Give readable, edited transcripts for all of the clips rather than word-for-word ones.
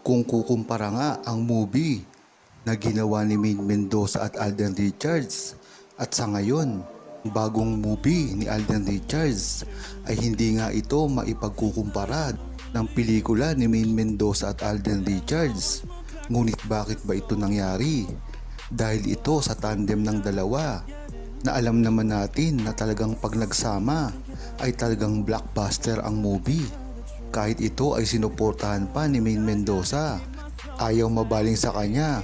Kung kukumpara nga ang movie na ginawa ni Maine Mendoza at Alden Richards at sa ngayon, bagong movie ni Alden Richards ay hindi nga ito maipagkukumpara ng pelikula ni Maine Mendoza at Alden Richards. Ngunit bakit ba ito nangyari? Dahil ito sa tandem ng dalawa na alam naman natin na talagang pag nagsama ay talagang blockbuster ang movie. Kahit ito ay sinuportahan pa ni Maine Mendoza, ayaw mabaling sa kanya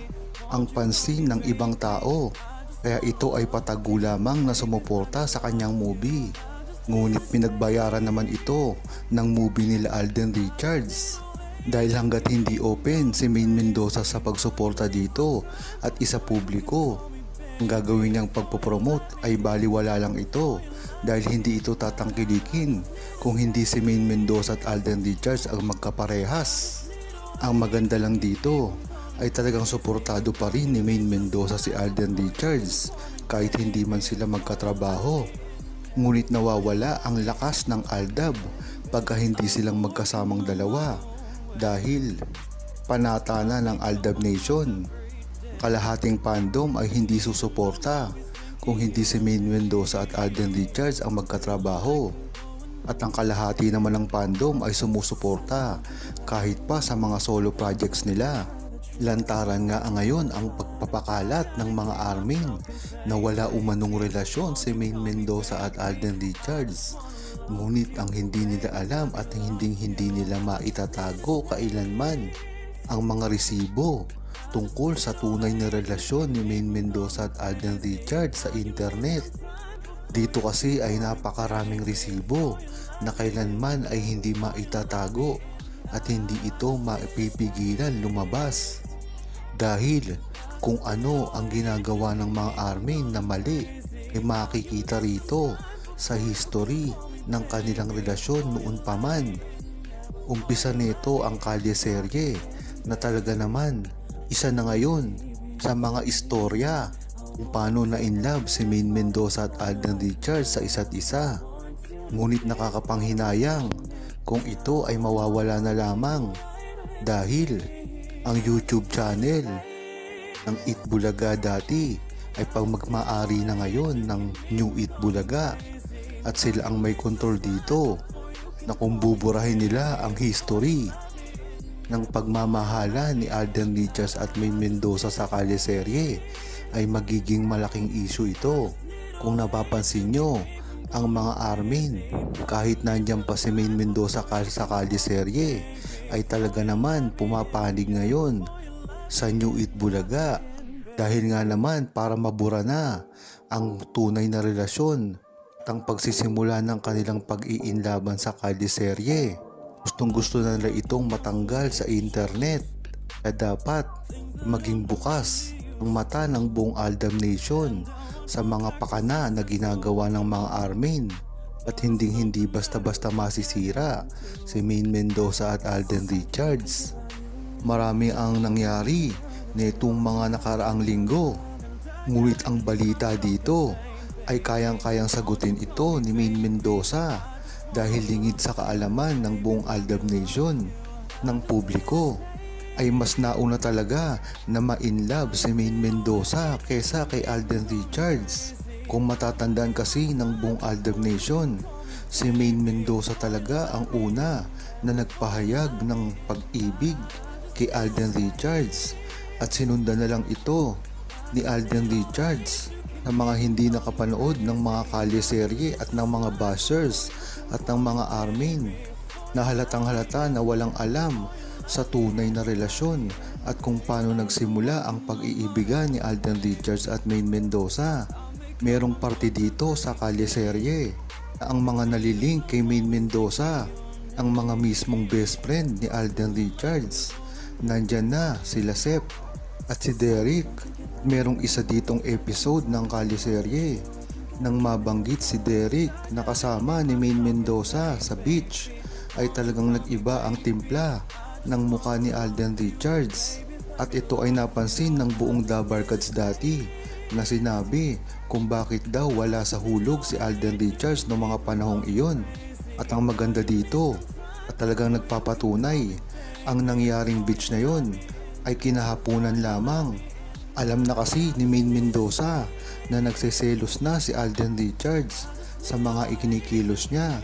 ang pansin ng ibang tao, kaya ito ay patago lamang na sumuporta sa kanyang movie. Ngunit pinagbayaran naman ito ng movie nila Alden Richards dahil hanggat hindi open si Maine Mendoza sa pagsuporta dito at isa publiko, ang gagawin niyang pagpopromote ay baliwala lang ito dahil hindi ito tatangkilikin kung hindi si Maine Mendoza at Alden Richards ang magkaparehas. Ang maganda lang dito ay talagang suportado pa rin ni Maine Mendoza si Alden Richards kahit hindi man sila magkatrabaho. Ngunit nawawala ang lakas ng Aldab pagka hindi silang magkasamang dalawa dahil panata na ng Aldab Nation. Kalahating fandom ay hindi susuporta kung hindi si Maine Mendoza at Alden Richards ang magkatrabaho. At ang kalahati naman ng fandom ay sumusuporta kahit pa sa mga solo projects nila. Lantaran nga ngayon ang pagpapakalat ng mga armin na wala umanong relasyon si Maine Mendoza at Alden Richards. Ngunit ang hindi nila alam at hindi nila maitatago kailanman ang mga resibo tungkol sa tunay na relasyon ni Maine Mendoza at Alden Richards sa internet. Dito kasi ay napakaraming resibo na kailanman ay hindi maitatago at hindi ito maipipigilan lumabas. Dahil kung ano ang ginagawa ng mga armin na mali ay makikita rito sa history ng kanilang relasyon noon pa man. Umpisa nito ang Kalye serye na talaga naman isa na ngayon sa mga istorya kung paano na in love si Maine Mendoza at Alden Richards sa isa't isa. Ngunit nakakapanghinayang kung ito ay mawawala na lamang dahil ang YouTube channel ng Eat Bulaga dati ay pagmamaari na ngayon ng New Eat Bulaga at sila ang may control dito na kung buburahin nila ang history ng pagmamahala ni Alden Richards at Maine Mendoza sa Kalye serye ay magiging malaking issue ito. Kung napapansin nyo, ang mga armin kahit nandyan pa si Maine Mendoza sa Kalye serye ay talaga naman pumapanig ngayon sa New Eat Bulaga dahil nga naman para mabura na ang tunay na relasyon at ang pagsisimula ng kanilang pag-iinlaban sa Kalye serye. Gustong gusto na nila itong matanggal sa internet kaya dapat maging bukas ang mata ng buong Aldab Nation sa mga pakana na ginagawa ng mga armin at hindi basta-basta masisira si Maine Mendoza at Alden Richards. Marami ang nangyari nitong mga nakaraang linggo, ngunit ang balita dito ay kayang-kayang sagutin ito ni Maine Mendoza dahil lingid sa kaalaman ng buong Aldab Nation ng publiko ay mas nauna talaga na ma-inlove si Maine Mendoza kesa kay Alden Richards. Kung matatandaan kasi ng buong Aldab Nation, si Maine Mendoza talaga ang una na nagpahayag ng pag-ibig kay Alden Richards at sinundan na lang ito ni Alden Richards ng mga hindi nakapanood ng mga Kalye serye at ng mga bashers at ng mga armin na halatang halata na walang alam sa tunay na relasyon at kung paano nagsimula ang pag-iibigan ni Alden Richards at Maine Mendoza. Merong parte dito sa Kalye serye na ang mga nalilink kay Maine Mendoza ang mga mismong best friend ni Alden Richards. Nandyan na sila Sep at si Derek. Merong isa ditong episode ng Kalye serye nang mabanggit si Derek na kasama ni Maine Mendoza sa beach ay talagang nag-iba ang timpla ng mukha ni Alden Richards at ito ay napansin ng buong The Barkads dati na sinabi kung bakit daw wala sa hulog si Alden Richards noong mga panahong iyon. At ang maganda dito at talagang nagpapatunay Ang nangyaring beach na yon ay kinahapunan lamang. Alam na kasi ni Maine Mendoza na nagseselos na si Alden Richards sa mga ikinikilos niya.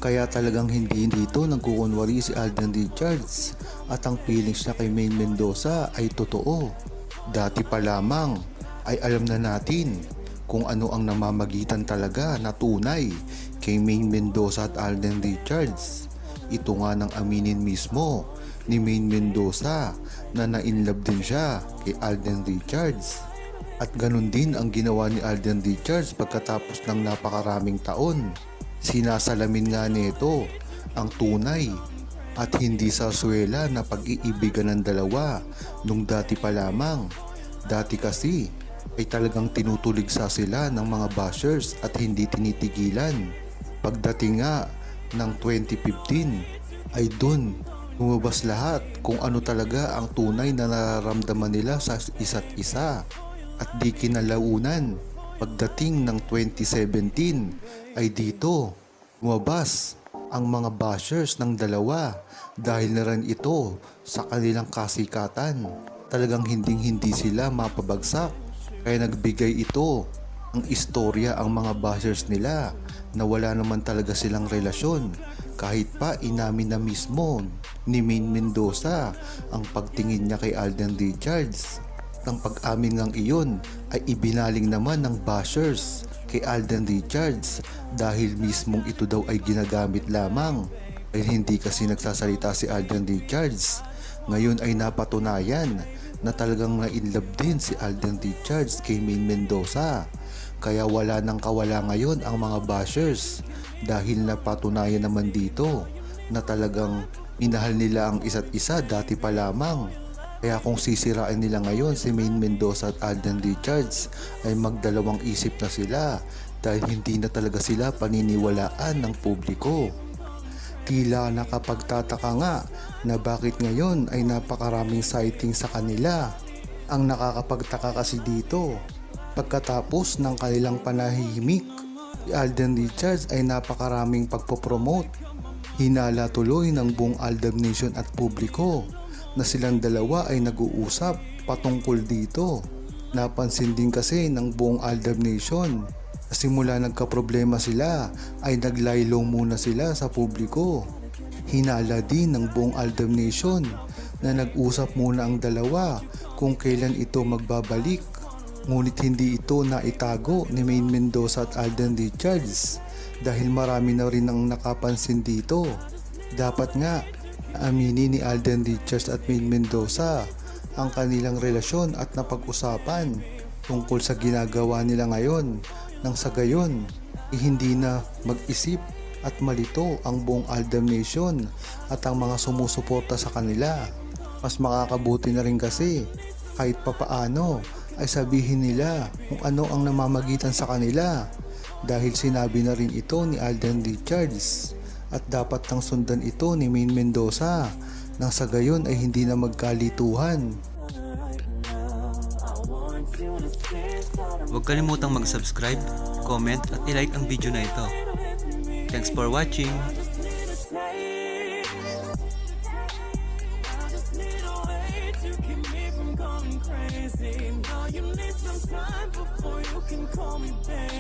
Kaya talagang hindi dito nagkukunwari si Alden Richards at ang feelings niya kay Maine Mendoza ay totoo. Dati pa lamang ay alam na natin kung ano ang namamagitan talaga na tunay kay Maine Mendoza at Alden Richards. Ito nga nang aminin mismo ni Maine Mendoza na na-inlove din siya kay Alden Richards. At ganun din ang ginawa ni Alden Richards pagkatapos ng napakaraming taon. Sinasalamin nga nito ang tunay at hindi sarsuela na pag-iibigan ng dalawa nung dati pa lamang. Dati kasi ay talagang tinutuligsa sila ng mga bashers at hindi tinitigilan. Pagdating nga ng 2015 ay dun lumabas lahat kung ano talaga ang tunay na nararamdaman nila sa isa't isa. At di kinalaunan, pagdating ng 2017 ay dito lumabas ang mga bashers ng dalawa dahil na rin ito sa kanilang kasikatan. Talagang hindi sila mapabagsak. Kaya nagbigay ito ang istorya ang mga bashers nila na wala naman talaga silang relasyon, kahit pa inamin na mismo ni Maine Mendoza ang pagtingin niya kay Alden Richards. Ang pag-amin ngang iyon ay ibinaling naman ng bashers kay Alden Richards dahil mismong ito daw ay ginagamit lamang. Dahil hindi kasi nagsasalita si Alden Richards, ngayon ay napatunayan na talagang na-inlove din si Alden Richards kay Maine Mendoza. Kaya wala nang kawala ngayon ang mga bashers dahil napatunayan naman dito na talagang minahal nila ang isa't isa dati pa lamang. Kaya kung sisirain nila ngayon si Maine Mendoza at Alden Richards ay magdalawang isip na sila dahil hindi na talaga sila paniniwalaan ng publiko. Tila nakapagtataka nga na bakit ngayon ay napakaraming sighting sa kanila. Ang nakakapagtaka kasi dito, pagkatapos ng kanilang panahimik, si Alden Richards ay napakaraming pagpopromote. Hinala tuloy ng buong Aldab Nation at publiko na silang dalawa ay nag-uusap patungkol dito. Napansin din kasi ng buong Aldab Nation na simula nagkaproblema sila ay naglaylo muna sila sa publiko. Hinala din ng buong Aldab Nation na nag-usap muna ang dalawa kung kailan ito magbabalik. Ngunit hindi ito naitago ni Maine Mendoza at Alden Richards dahil marami na rin ang nakapansin dito. Dapat nga aminin ni Alden Richards at Maine Mendoza ang kanilang relasyon at napag-usapan tungkol sa ginagawa nila ngayon, nang sa gayon hindi na mag-isip at malito ang buong Aldab Nation at ang mga sumusuporta sa kanila. Mas makakabuti na rin kasi kahit papaano ay sabihin nila kung ano ang namamagitan sa kanila dahil sinabi na rin ito ni Alden Richards at dapat nang sundan ito ni Maine Mendoza nang sa gayon ay hindi na magkalituhan. Huwag kalimutang mag-subscribe, comment at i-like ang video na ito. Thanks for watching! Crazy. No, you need some time before you can call me back.